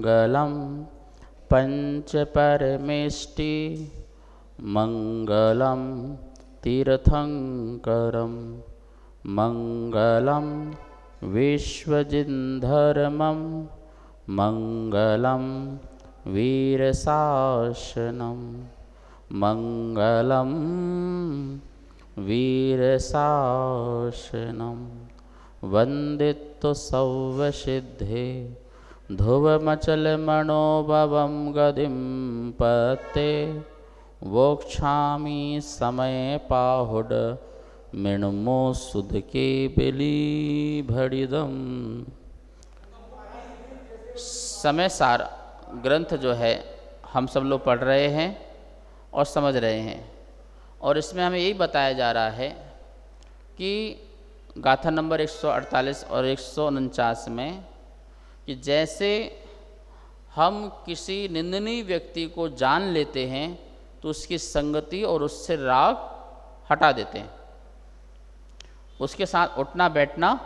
मङ्गलं पञ्चपरमेष्टि मङ्गलं तीर्थङ्करं मङ्गलं विश्वजिन्धर्मं मङ्गलं वीरशासनं मङ्गलं वीरशासनं वन्दितो सौवसिद्धे ध्रुवमचलमणोभवं गतिं पते वोक्षामि समय पाहुड मृण्मो सुध के बिली भड़िदम। समय सार ग्रंथ जो है हम सब लोग पढ़ रहे हैं और समझ रहे हैं, और इसमें हमें यही बताया जा रहा है कि गाथा नंबर 148 और 149 में कि जैसे हम किसी निंदनीय व्यक्ति को जान लेते हैं तो उसकी संगति और उससे राग हटा देते हैं, उसके साथ उठना बैठना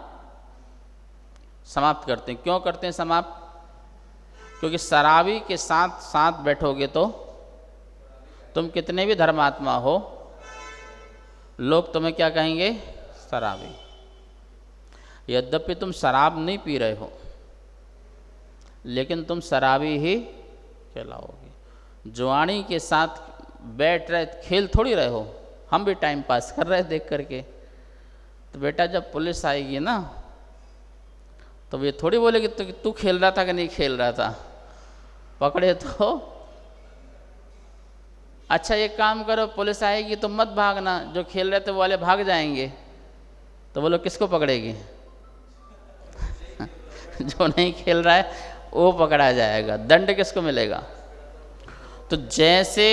समाप्त करते हैं। क्यों करते हैं समाप्त? क्योंकि शराबी के साथ साथ बैठोगे तो तुम कितने भी धर्मात्मा हो, लोग तुम्हें क्या कहेंगे? शराबी। यद्यपि तुम शराब नहीं पी रहे हो, लेकिन तुम शराबी ही कहलाओगे। जुआनी के साथ बैठ रहे, खेल थोड़ी रहे हो, हम भी टाइम पास कर रहे देख करके। तो बेटा जब पुलिस आएगी ना तो ये थोड़ी बोलेगी तो तू खेल रहा था कि नहीं खेल रहा था, पकड़े तो अच्छा एक काम करो, पुलिस आएगी तो मत भागना, जो खेल रहे थे वो वाले भाग जाएंगे, तो बोलो किसको पकड़ेगी? जो नहीं खेल रहा है वो पकड़ा जाएगा। दंड किसको मिलेगा? तो जैसे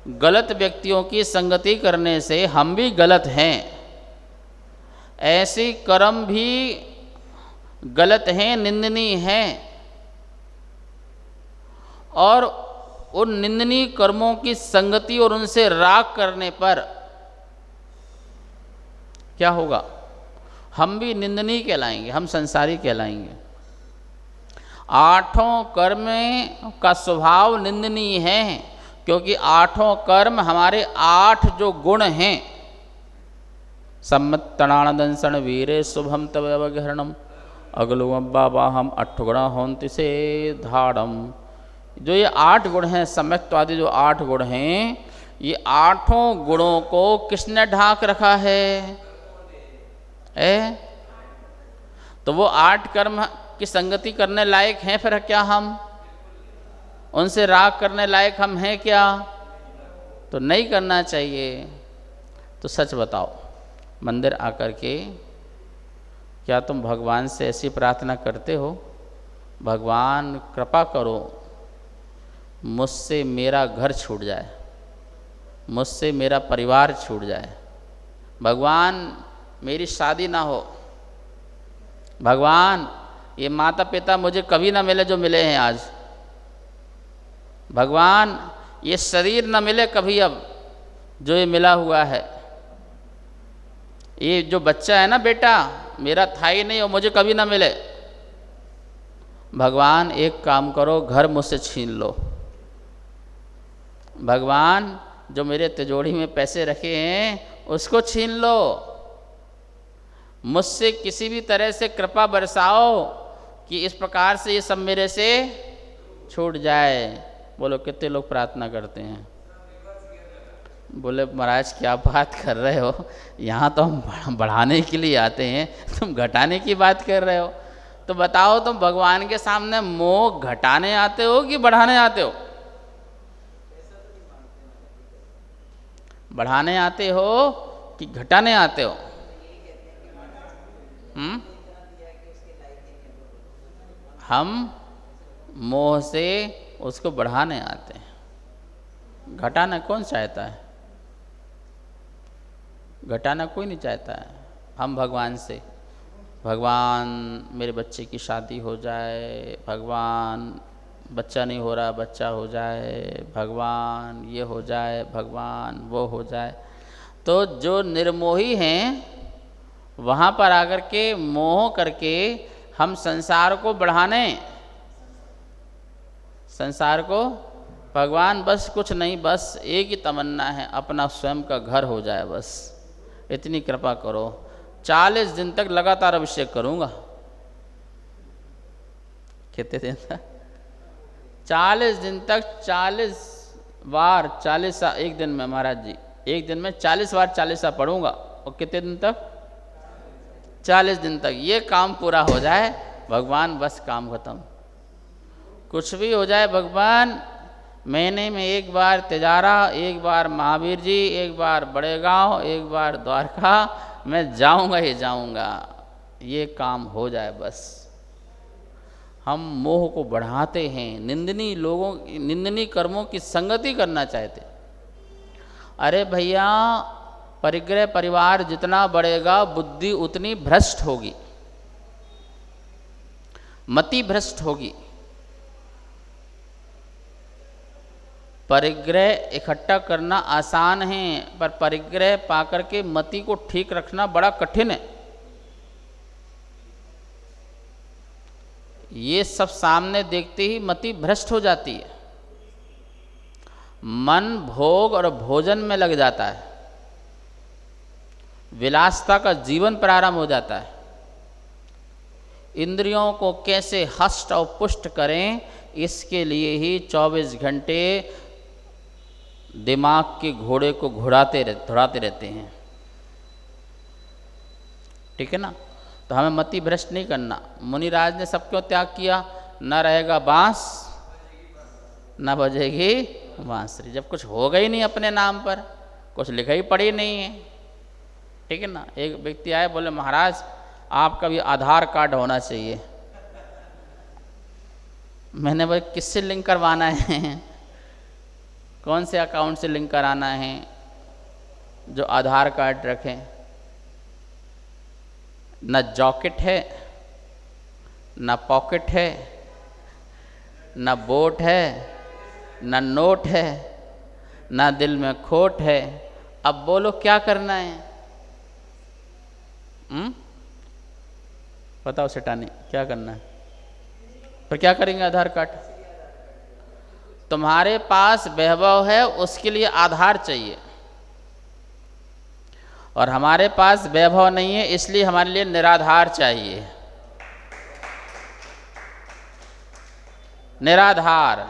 गलत व्यक्तियों की संगति करने से हम भी गलत हैं, ऐसे कर्म भी गलत हैं, निंदनीय हैं, और उन निंदनीय कर्मों की संगति और उनसे राग करने पर क्या होगा? हम भी निंदनीय कहलाएंगे, हम संसारी कहलाएंगे। आठों कर्म का स्वभाव निंदनीय है, क्योंकि आठों कर्म हमारे 8 जो गुण हैं, सम्मत्तणानदंसन वीरे शुभम तव अवगहरणम अगलुअब्बाहम 8 गुण होंति से धाड़म। जो ये 8 गुण हैं, सम्यक्त्वादि जो 8 गुण हैं, ये 8 गुणों को किसने ढाक रखा है? तो वो 8 कर्म की संगति करने लायक हैं फिर क्या? हम उनसे राग करने लायक हम हैं क्या? तो नहीं करना चाहिए। तो सच बताओ, मंदिर आकर के क्या तुम भगवान से ऐसी प्रार्थना करते हो, भगवान कृपा करो मुझसे मेरा घर छूट जाए, मुझसे मेरा परिवार छूट जाए, भगवान मेरी शादी ना हो, भगवान ये माता पिता मुझे कभी ना मिले जो मिले हैं आज, भगवान ये शरीर ना मिले कभी अब जो ये मिला हुआ है, ये जो बच्चा है ना बेटा मेरा था ही नहीं और मुझे कभी ना मिले। भगवान एक काम करो, घर मुझसे छीन लो, भगवान जो मेरे तिजोरी में पैसे रखे हैं उसको छीन लो, मुझसे किसी भी तरह से कृपा बरसाओ कि इस प्रकार से ये सब मेरे से छूट जाए। बोलो कितने लोग प्रार्थना करते हैं? बोले महाराज क्या बात कर रहे हो, यहाँ तो हम बढ़ाने के लिए आते हैं, तुम घटाने की बात कर रहे हो। तो बताओ तुम भगवान के सामने मोह घटाने आते हो कि बढ़ाने आते हो? बढ़ाने आते हो कि घटाने आते हो? हम मोह से उसको बढ़ाने आते हैं, घटाना कौन चाहता है? घटाना कोई नहीं चाहता है। हम भगवान से, भगवान मेरे बच्चे की शादी हो जाए, भगवान बच्चा नहीं हो रहा बच्चा हो जाए, भगवान ये हो जाए, भगवान वो हो जाए। तो जो निर्मोही हैं वहाँ पर आकर के मोह करके हम संसार को बढ़ाने संसार को भगवान बस कुछ नहीं, बस एक ही तमन्ना है, अपना स्वयं का घर हो जाए, बस इतनी कृपा करो। 40 दिन तक लगातार अभिषेक करूँगा। कितने दिन तक? 40 दिन तक 40 बार 40 एक दिन में महाराज जी, एक दिन में 40 बार 40 पढ़ूंगा। और कितने दिन तक? 40 दिन तक। ये काम पूरा हो जाए भगवान, बस काम खत्म। कुछ भी हो जाए भगवान, महीने में एक बार तिजारा, एक बार महावीर जी, एक बार बड़े गांव, एक बार द्वारका, मैं जाऊंगा ही जाऊंगा, ये काम हो जाए बस। हम मोह को बढ़ाते हैं, निंदनीय लोगों, निंदनीय कर्मों की संगति करना चाहते। अरे भैया, परिग्रह परिवार जितना बढ़ेगा बुद्धि उतनी भ्रष्ट होगी, मति भ्रष्ट होगी। परिग्रह इकट्ठा करना आसान है, पर परिग्रह पाकर के मति को ठीक रखना बड़ा कठिन है। ये सब सामने देखते ही मति भ्रष्ट हो जाती है, मन भोग और भोजन में लग जाता है, विलासता का जीवन प्रारंभ हो जाता है। इंद्रियों को कैसे हष्ट और पुष्ट करें, इसके लिए ही 24 घंटे दिमाग के घोड़े को घुड़ाते रहते हैं। ठीक है ना? तो हमें मति भ्रष्ट नहीं करना। मुनिराज ने सब क्यों त्याग किया? न रहेगा बांस, न बजेगी बांसुरी। जब कुछ होगा ही नहीं अपने नाम पर, कुछ लिखा ही पड़ी नहीं है। ठीक है ना? एक व्यक्ति आए, बोले महाराज आपका भी आधार कार्ड होना चाहिए। मैंने बोले किससे लिंक करवाना है? कौन से अकाउंट से लिंक कराना है जो आधार कार्ड रखें? न जॉकेट है, न पॉकेट है, न बोट है, न नोट है, न दिल में खोट है। अब बोलो क्या करना है? बताओ सेठानी, क्या करना है? पर क्या करेंगे आधार कार्ड? तुम्हारे पास वैभव है, उसके लिए आधार चाहिए, और हमारे पास वैभव नहीं है, इसलिए हमारे लिए निराधार चाहिए। निराधार,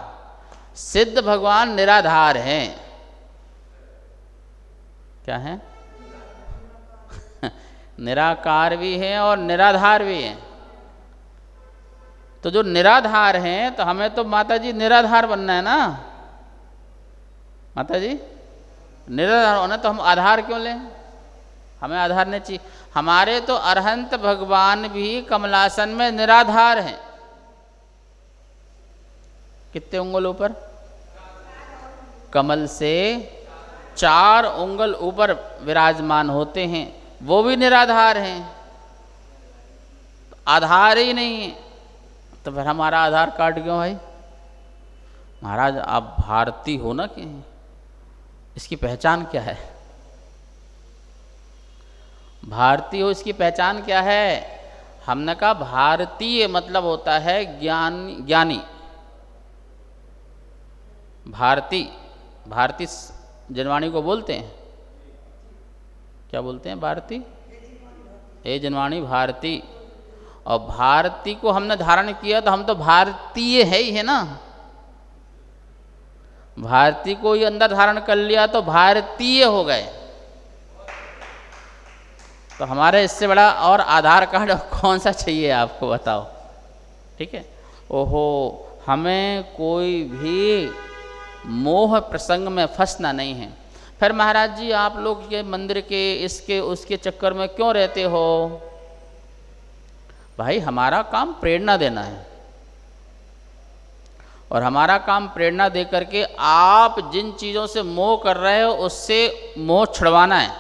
सिद्ध भगवान निराधार हैं। क्या है? निराकार भी हैं और निराधार भी हैं। तो जो निराधार हैं, तो हमें तो माता जी निराधार बनना है ना। माता जी निराधार होना, तो हम आधार क्यों लें? हमें आधार नहीं चाहिए। हमारे तो अरहंत भगवान भी कमलासन में निराधार हैं। कितने उंगल ऊपर? कमल से 4 उंगल ऊपर विराजमान होते हैं, वो भी निराधार हैं। आधार ही नहीं है, तो फिर हमारा आधार कार्ड क्यों भाई? महाराज आप भारतीय हो ना, कि इसकी पहचान क्या है? भारतीय हो, इसकी पहचान क्या है? हमने कहा भारतीय मतलब होता है ज्ञानी। भारती जनवाणी को बोलते हैं, क्या बोलते हैं? भारती, ए जनवाणी भारती। और भारती को हमने धारण किया, तो हम तो भारतीय है ही है ना। भारती को ही अंदर धारण कर लिया तो भारतीय हो गए। तो हमारे इससे बड़ा और आधार कार्ड कौन सा चाहिए आपको, बताओ? ठीक है। ओहो, हमें कोई भी मोह प्रसंग में फंसना नहीं है। फिर महाराज जी आप लोग ये मंदिर के इसके उसके चक्कर में क्यों रहते हो? भाई हमारा काम प्रेरणा देना है, और हमारा काम प्रेरणा दे करके आप जिन चीज़ों से मोह कर रहे हो उससे मोह छुड़वाना है।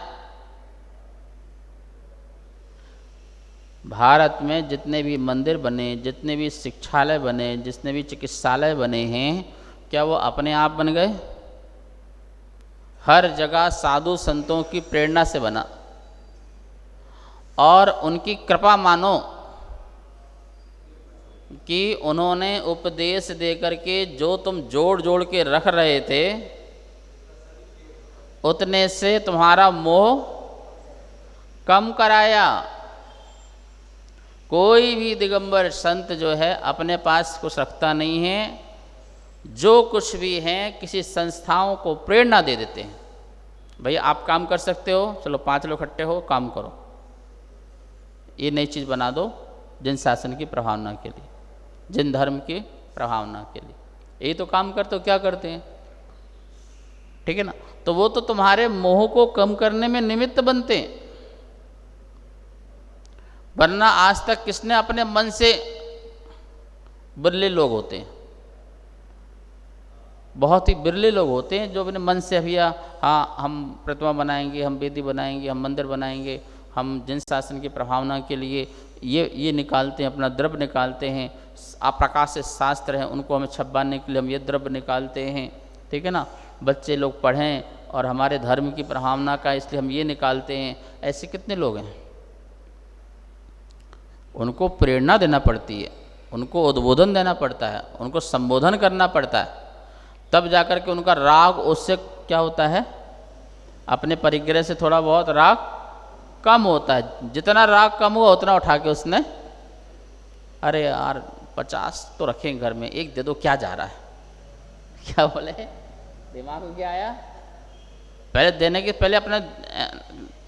भारत में जितने भी मंदिर बने, जितने भी शिक्षालय बने, जितने भी चिकित्सालय बने हैं, क्या वो अपने आप बन गए? हर जगह साधु संतों की प्रेरणा से बना, और उनकी कृपा मानो कि उन्होंने उपदेश दे करके जो तुम जोड़ जोड़ के रख रहे थे उतने से तुम्हारा मोह कम कराया। कोई भी दिगंबर संत जो है अपने पास कुछ रखता नहीं है, जो कुछ भी है किसी संस्थाओं को प्रेरणा दे देते हैं। भैया आप काम कर सकते हो, चलो 5 लोग इकट्ठे हो काम करो, ये नई चीज़ बना दो जिन शासन की प्रभावना के लिए, जिन धर्म की प्रभावना के लिए। यही तो काम करते हो, क्या करते हैं? ठीक है ना। तो वो तो तुम्हारे मोह को कम करने में निमित्त बनते हैं, वरना आज तक किसने अपने मन से, बिरले लोग होते हैं, बहुत ही बिरले लोग होते हैं जो अपने मन से भैया हाँ हम प्रतिमा बनाएंगे, हम वेदी बनाएंगे, हम मंदिर बनाएंगे, हम जिन शासन की प्रभावना के लिए ये निकालते हैं, अपना द्रव्य निकालते हैं। अप्रकाशित शास्त्र हैं उनको हमें छपाने के लिए हम ये द्रव्य निकालते हैं। ठीक है ना। बच्चे लोग पढ़ें और हमारे धर्म की प्रभावना का इसलिए हम ये निकालते हैं। ऐसे कितने लोग हैं? उनको प्रेरणा देना पड़ती है, उनको उद्बोधन देना पड़ता है, उनको संबोधन करना पड़ता है, तब जाकर के उनका राग उससे क्या होता है, अपने परिग्रह से थोड़ा बहुत राग कम होता है। जितना राग कम हुआ उतना उठा के उसने, अरे यार 50 तो रखेंगे घर में, एक दे दो, क्या जा रहा है, क्या बोले, दिमाग में क्या आया? पहले देने के पहले अपना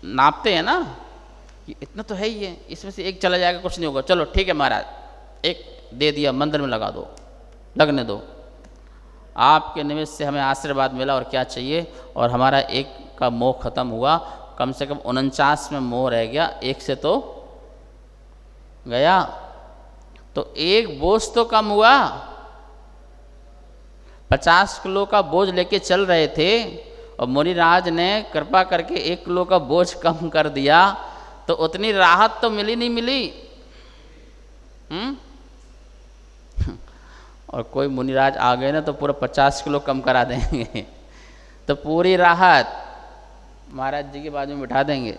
नापते हैं ना कि इतना तो है ही है, इसमें से एक चला जाएगा कुछ नहीं होगा, चलो ठीक है महाराज, एक दे दिया, मंदिर में लगा दो, लगने दो, आपके निमित्त से हमें आशीर्वाद मिला और क्या चाहिए। और हमारा एक का मोह खत्म हुआ, कम से कम 49 में मोह रह गया, एक से तो गया, तो एक बोझ तो कम हुआ। 50 किलो का बोझ लेके चल रहे थे और मुनिराज ने कृपा करके 1 किलो का बोझ कम कर दिया, तो उतनी राहत तो मिली नहीं मिली। और कोई मुनिराज आ गए ना तो पूरा 50 किलो कम करा देंगे, तो पूरी राहत महाराज जी के बाजू में बिठा देंगे,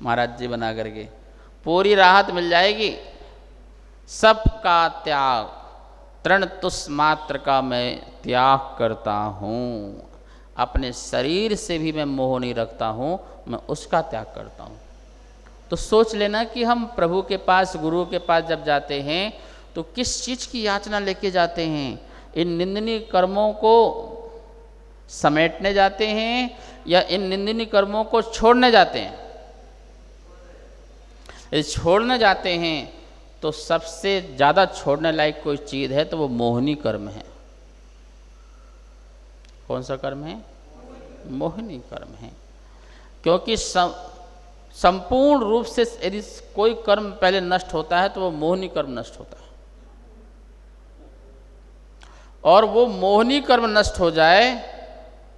महाराज जी बना करके पूरी राहत मिल जाएगी। सबका त्याग, तृण तुस मात्र का मैं त्याग करता हूँ, अपने शरीर से भी मैं मोह नहीं रखता हूँ, मैं उसका त्याग करता हूँ। तो सोच लेना कि हम प्रभु के पास, गुरु के पास जब जाते हैं तो किस चीज़ की याचना लेके जाते हैं? इन निंदनीय कर्मों को समेटने जाते हैं या इन निंदनीय कर्मों को छोड़ने जाते हैं? यदि छोड़ने जाते हैं तो सबसे ज़्यादा छोड़ने लायक कोई चीज़ है तो वो मोहनी कर्म है। कौन सा कर्म है? मोहनी कर्म है। क्योंकि संपूर्ण रूप से यदि कोई कर्म पहले नष्ट होता है तो वो मोहनी कर्म नष्ट होता है, और वो मोहनी कर्म नष्ट हो जाए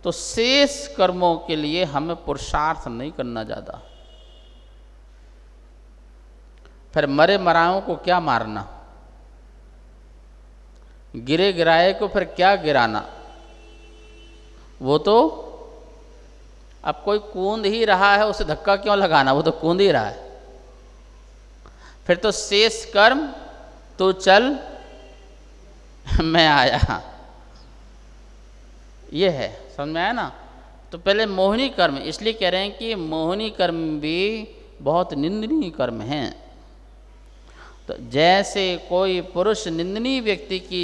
तो शेष कर्मों के लिए हमें पुरुषार्थ नहीं करना ज़्यादा। फिर मरे मराओं को क्या मारना, गिरे गिराए को फिर क्या गिराना? वो तो अब कोई कूद ही रहा है, उसे धक्का क्यों लगाना, वो तो कूद ही रहा है। फिर तो शेष कर्म तो चल मैं आया, ये है, समझ में आया ना। तो पहले मोहिनी कर्म, इसलिए कह रहे हैं कि मोहिनी कर्म भी बहुत निंदनीय कर्म हैं। तो जैसे कोई पुरुष निंदनीय व्यक्ति की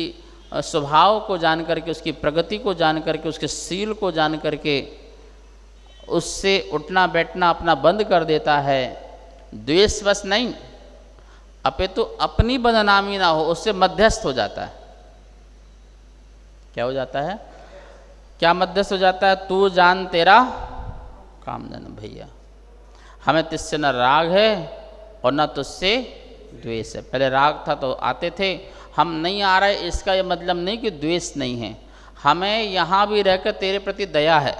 स्वभाव को जान करके, उसकी प्रगति को जान करके, उसके सील को जान करके उससे उठना बैठना अपना बंद कर देता है, द्वेषवश नहीं, अपितु अपनी बदनामी ना हो उससे मध्यस्थ हो जाता है। क्या हो जाता है? क्या मध्यस्थ हो जाता है? तू जान तेरा काम जान भैया, हमें तुझसे न राग है और न तुझसे द्वेष है। पहले राग था तो आते थे, हम नहीं आ रहे इसका ये मतलब नहीं कि द्वेष नहीं है, हमें यहाँ भी रहकर तेरे प्रति दया है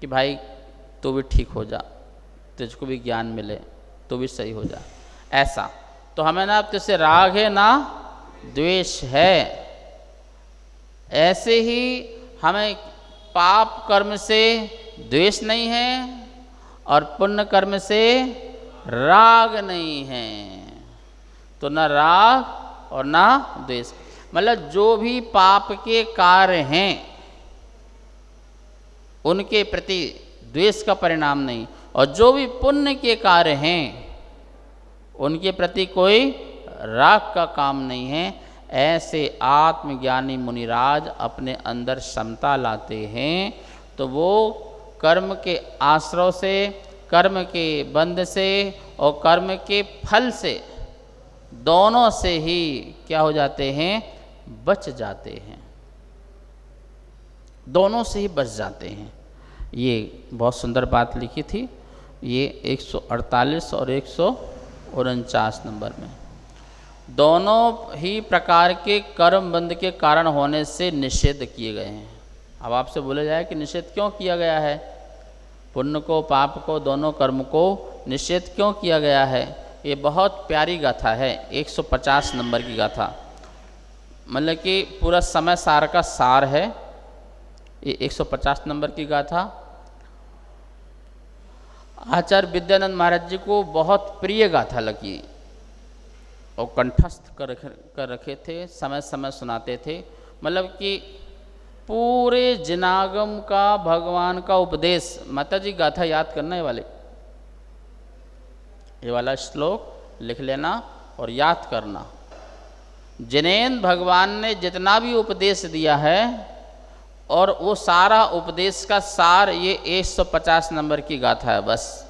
कि भाई तू भी ठीक हो जा, तुझको भी ज्ञान मिले, तू भी सही हो जा, ऐसा। तो हमें ना तुझसे राग है ना द्वेष है। ऐसे ही हमें पाप कर्म से द्वेष नहीं है और पुण्य कर्म से राग नहीं है। तो न राग और ना द्वेष। मतलब जो भी पाप के कार्य हैं उनके प्रति द्वेष का परिणाम नहीं, और जो भी पुण्य के कार्य हैं उनके प्रति कोई राग का काम नहीं है। ऐसे आत्मज्ञानी मुनिराज अपने अंदर समता लाते हैं, तो वो कर्म के आश्रय से, कर्म के बंध से और कर्म के फल से, दोनों से ही क्या हो जाते हैं, बच जाते हैं, दोनों से ही बच जाते हैं। ये बहुत सुंदर बात लिखी थी, ये 148 और 149 नंबर में। दोनों ही प्रकार के कर्म बंध के कारण होने से निषेध किए गए हैं। अब आपसे बोला जाए कि निषेध क्यों किया गया है, पुण्य को पाप को दोनों कर्म को निषेध क्यों किया गया है। ये बहुत प्यारी गाथा है, 150 नंबर की गाथा, मतलब कि पूरा समय सार का सार है। ये 150 नंबर की गाथा आचार्य विद्यानंद महाराज जी को बहुत प्रिय गाथा लगी और कंठस्थ कर रखे थे, समय समय सुनाते थे। मतलब कि पूरे जिनागम का भगवान का उपदेश, माता जी गाथा याद करना है वाले, ये वाला श्लोक लिख लेना और याद करना। जिनेन्द्र भगवान ने जितना भी उपदेश दिया है और वो सारा उपदेश का सार ये 150 नंबर की गाथा है। बस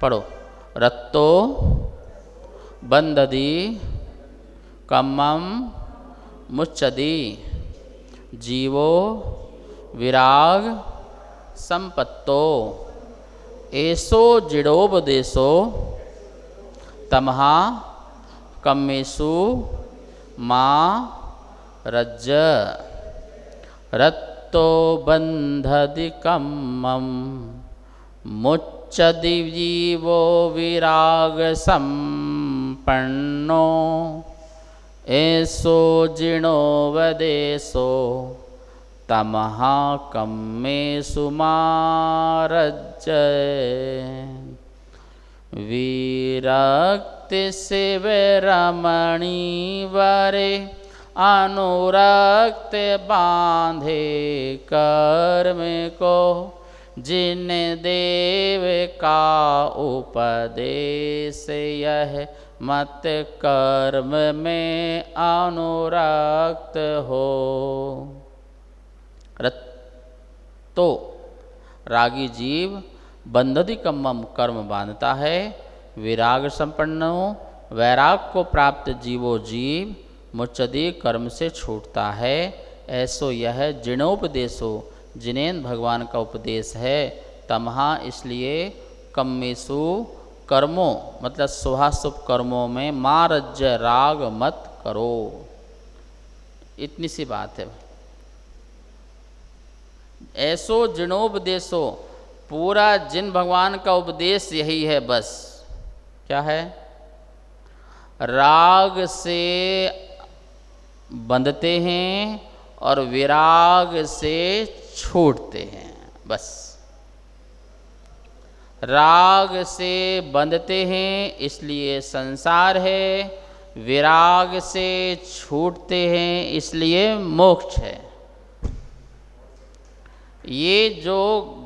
पढ़ो। रत्तो बंददी कम्मम मुच्चदी जीवो विराग संपत्तो ऐसो जिडोपदेशो तमहा कम्मेषु मां रज्ज रत्तो बंधदि कम्मम मुच्चदि जीवो विराग संपन्नो ऐसो जिणोपदेशो तमहा कम्मेषु मां रज्ज विरक्ति शिव रमणी वरे अनुरक्त बांधे कर्म को जिन देव का उपदेश यह मत कर्म में अनुरक्त हो। तो रागी जीव बंधदि कम्मम कर्म बांधता है, विराग संपन्नो वैराग को प्राप्त जीवो जीव मुच्चदी कर्म से छूटता है। ऐसो यह जिणोपदेशो जिनेन्द्र भगवान का उपदेश है। तमहा इसलिए कम्मेषु कर्मों मतलब शुभाशुभ कर्मों में मारज्ज राग मत करो। इतनी सी बात है। ऐसो जिणोपदेशो पूरा जिन भगवान का उपदेश यही है। बस क्या है, राग से बंधते हैं और विराग से छूटते हैं। बस राग से बंधते हैं इसलिए संसार है, विराग से छूटते हैं इसलिए मोक्ष है। ये जो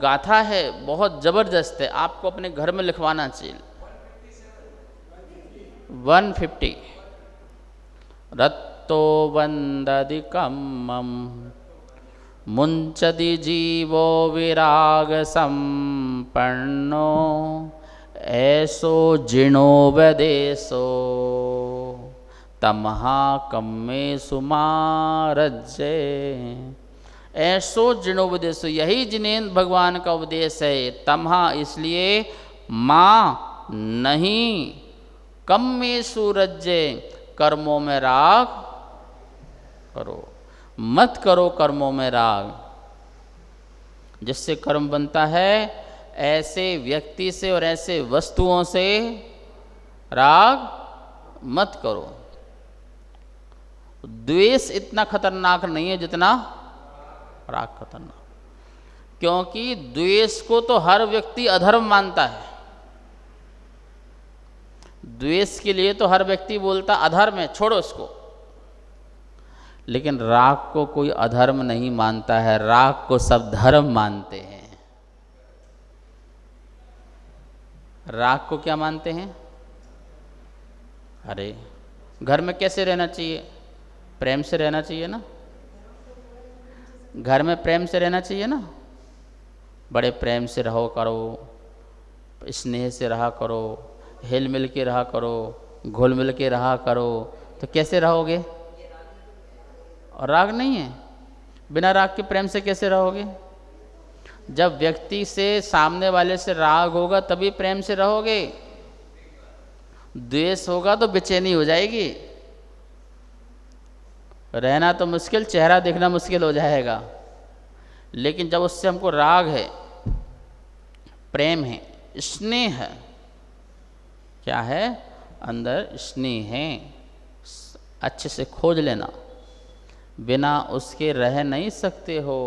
गाथा है बहुत जबरदस्त है, आपको अपने घर में लिखवाना चाहिए। 150 रत्तो बंददि कम्मम मुंचदि जीवो विराग संपन्नो ऐसो जिणोपदेशो तमहा कम्मेषु मां रज्जे। ऐसो जिणोपदेशो यही जिनेन्द्र भगवान का उपदेश है। तमहा इसलिए मां नहीं कम्मेषु रज्जे कर्मों में राग करो, मत करो कर्मों में राग। जिससे कर्म बनता है ऐसे व्यक्ति से और ऐसे वस्तुओं से राग मत करो। द्वेष इतना खतरनाक नहीं है जितना राग खतरनाक, क्योंकि द्वेष को तो हर व्यक्ति अधर्म मानता है। द्वेष के लिए तो हर व्यक्ति बोलता अधर्म है, छोड़ो इसको, लेकिन राग को कोई अधर्म नहीं मानता है, राग को सब धर्म मानते हैं। राग को क्या मानते हैं? अरे घर में कैसे रहना चाहिए? प्रेम से रहना चाहिए ना, घर में प्रेम से रहना चाहिए ना, बड़े प्रेम से रहो करो, स्नेह से रहा करो, हिल मिल के रहा करो, घुल मिल के रहा करो, तो कैसे रहोगे? और राग नहीं है, बिना राग के प्रेम से कैसे रहोगे? जब व्यक्ति से, सामने वाले से राग होगा तभी प्रेम से रहोगे। द्वेष होगा तो बेचैनी हो जाएगी, रहना तो मुश्किल, चेहरा देखना मुश्किल हो जाएगा। लेकिन जब उससे हमको राग है, प्रेम है, स्नेह है, क्या है? अंदर स्नेह है, अच्छे से खोज लेना, बिना उसके रह नहीं सकते हो।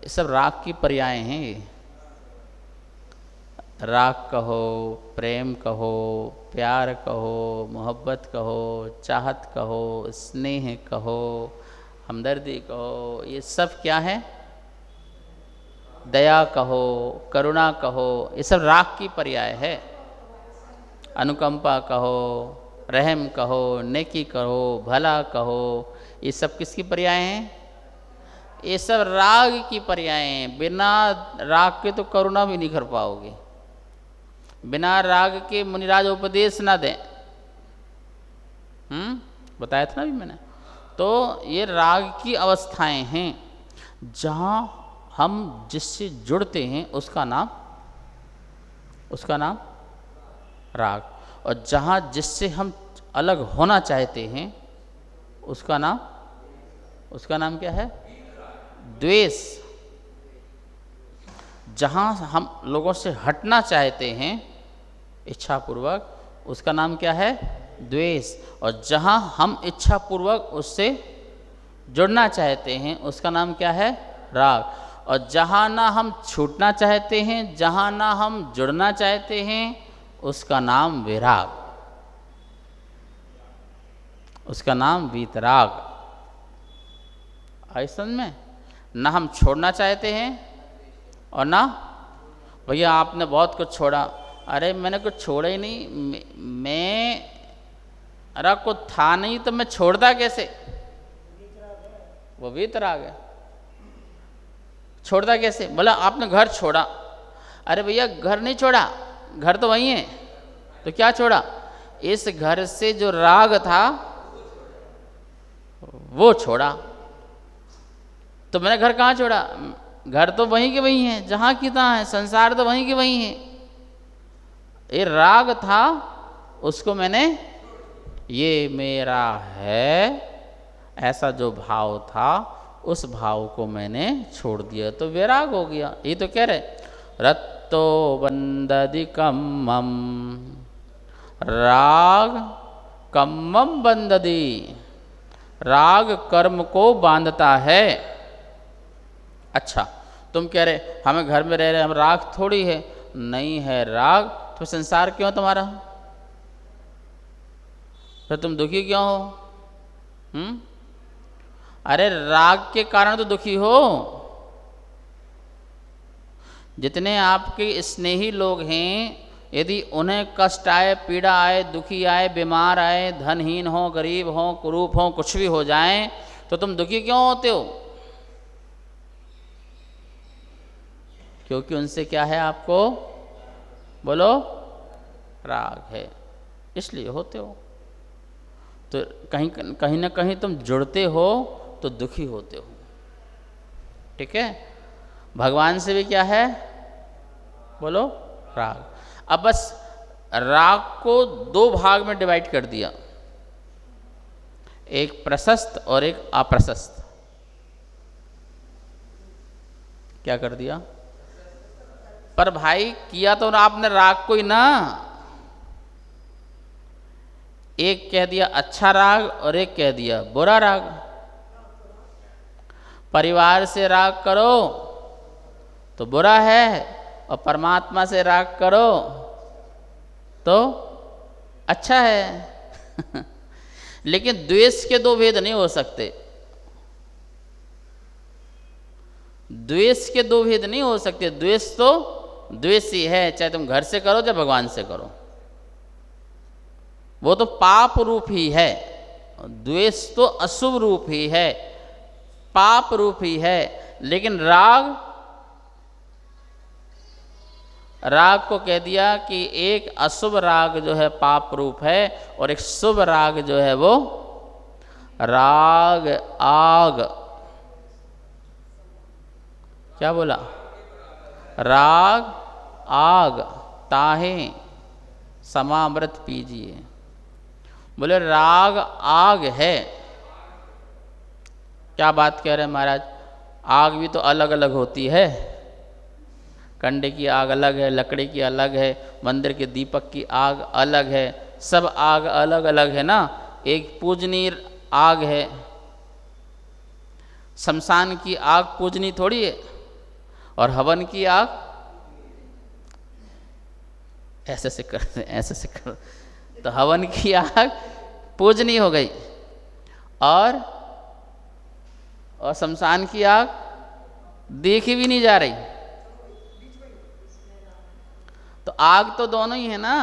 सब राग की पर्याय हैं। राग कहो, प्रेम कहो, प्यार कहो, मोहब्बत कहो, चाहत कहो, स्नेह कहो, हमदर्दी कहो, ये सब क्या है? दया कहो, करुणा कहो, ये सब राग की पर्याय है। अनुकंपा कहो, रहम कहो, नेकी कहो, भला कहो, ये सब किसकी पर्याय हैं? ये सब राग की पर्याय हैं। बिना राग के तो करुणा भी नहीं कर पाओगे, बिना राग के मुनिराज उपदेश ना दें। बताया था ना अभी मैंने। तो ये राग की अवस्थाएं हैं, जहाँ हम जिससे जुड़ते हैं उसका नाम राग, और जहाँ जिससे हम अलग होना चाहते हैं उसका नाम क्या है? द्वेष। जहाँ हम लोगों से हटना चाहते हैं इच्छापूर्वक, उसका नाम क्या है? द्वेष। और जहाँ हम इच्छापूर्वक उससे जुड़ना चाहते हैं उसका नाम क्या है? राग। और जहाँ ना हम छूटना चाहते हैं, जहाँ ना हम जुड़ना चाहते हैं, उसका नाम विराग, उसका नाम वीतराग। आई समझ में? ना हम छोड़ना चाहते हैं और ना, भैया आपने बहुत कुछ छोड़ा, अरे मैंने कुछ छोड़ा ही नहीं, मैं अरे कुछ था नहीं तो मैं छोड़ता कैसे? वो वीतराग है। छोड़ता कैसे? बोला आपने घर छोड़ा, अरे भैया घर नहीं छोड़ा, घर तो वही है, तो क्या छोड़ा? इस घर से जो राग था वो छोड़ा। तो मैंने घर कहाँ छोड़ा? घर तो वहीं के वहीं है, जहाँ की तहाँ है, संसार तो वहीं के वहीं है। ये राग था, उसको मैंने, ये मेरा है ऐसा जो भाव था, उस भाव को मैंने छोड़ दिया, तो वैराग हो गया। ये तो कह रहे रत्तो बंददि कम्मम, राग कम्मम बंददि, राग कर्म को बांधता है। अच्छा, तुम कह रहे हमें घर में रह रहे, हम राग थोड़ी है, नहीं है राग, तो संसार क्यों तुम्हारा? फिर तुम दुखी क्यों हो? अरे राग के कारण तो दुखी हो। जितने आपके स्नेही लोग हैं, यदि उन्हें कष्ट आए, पीड़ा आए, दुखी आए, बीमार आए, धनहीन हो, गरीब हो, कुरूप हो, कुछ भी हो जाए, तो तुम दुखी क्यों होते हो? क्योंकि उनसे क्या है आपको? बोलो, राग है, इसलिए होते हो। तो कहीं ना कहीं तुम जुड़ते हो तो दुखी होते हो। ठीक है? भगवान से भी क्या है? बोलो, राग। अब बस राग को दो भाग में डिवाइड कर दिया, एक प्रशस्त और एक अप्रशस्त। क्या कर दिया? पर भाई किया तो आपने राग को ही ना, एक कह दिया अच्छा राग और एक कह दिया बुरा राग। परिवार से राग करो तो बुरा है, और परमात्मा से राग करो तो अच्छा है। लेकिन द्वेष के दो भेद नहीं हो सकते, द्वेष के दो भेद नहीं हो सकते। द्वेष तो द्वेष ही है, चाहे तुम घर से करो चाहे भगवान से करो, वो तो पाप रूप ही है। द्वेष तो अशुभ रूप ही है, पाप रूप ही है। लेकिन राग, राग को कह दिया कि एक अशुभ राग जो है पाप रूप है, और एक शुभ राग जो है वो राग आग, क्या बोला, राग आग ताहे समामृत पीजिए। बोले राग आग है। क्या बात कह रहे हैं महाराज? आग भी तो अलग अलग होती है, कंडे की आग अलग है, लकड़ी की अलग है, मंदिर के दीपक की आग अलग है, सब आग अलग अलग है ना। एक पूजनीय आग है, शमशान की आग पूजनी थोड़ी है, और हवन की आग ऐसे से कर, ऐसे से कर, तो हवन की आग पूजनी हो गई, और शमशान की आग देखी भी नहीं जा रही। तो आग तो दोनों ही है ना,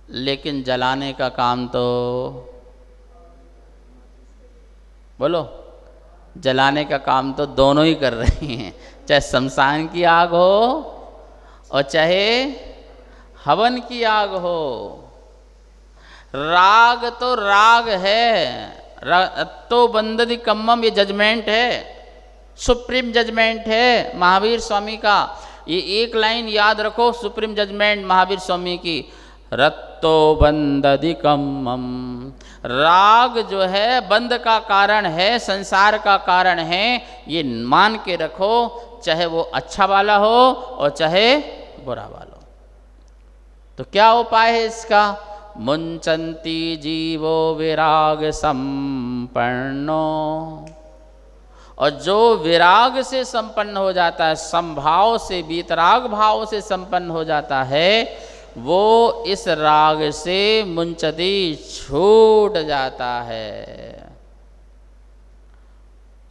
लेकिन जलाने का काम तो, बोलो, जलाने का काम तो दोनों ही कर रही हैं, चाहे शमशान की आग हो और चाहे हवन की आग हो। राग तो राग है, तो बंददी कम्मम, ये जजमेंट है, सुप्रीम जजमेंट है महावीर स्वामी का। ये एक लाइन याद रखो, सुप्रीम जजमेंट महावीर स्वामी की, रत्तो बंददी कम्मम। राग जो है बंद का कारण है, संसार का कारण है, ये मान के रखो, चाहे वो अच्छा वाला हो और चाहे बुरा वाला हो। तो क्या उपाय है इसका? मुंचंती जीवो विराग संपन्नो। और जो विराग से संपन्न हो जाता है, समभाव से, वीतराग भाव से संपन्न हो जाता है, वो इस राग से मुंचती छूट जाता है।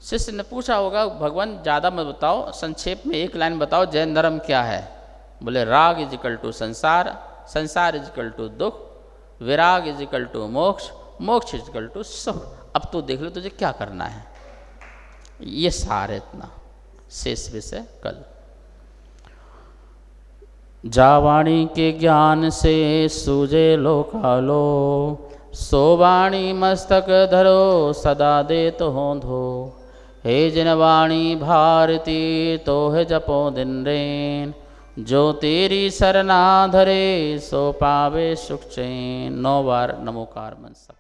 शिष्य ने पूछा होगा, भगवान ज़्यादा मत बताओ, संक्षेप में एक लाइन बताओ, जैन धर्म क्या है? बोले राग इज इक्वल टू संसार, संसार इज इक्वल टू दुख, विराग इज इक्वल टू मोक्ष, मोक्ष इज इक्वल टू सुख। अब तू देख लो तुझे क्या करना है। ये सार है इतना, शेष विषय कल। जावाणी के ज्ञान से सूझे लोकालो, सोवाणी मस्तक धरो सदा दे तो हो धो। हे जिनवाणी भारती तो है जपो दिन रेन, जो तेरी सरना धरे सो पावे सुख चैन। 9 बार नमोकार मन सब।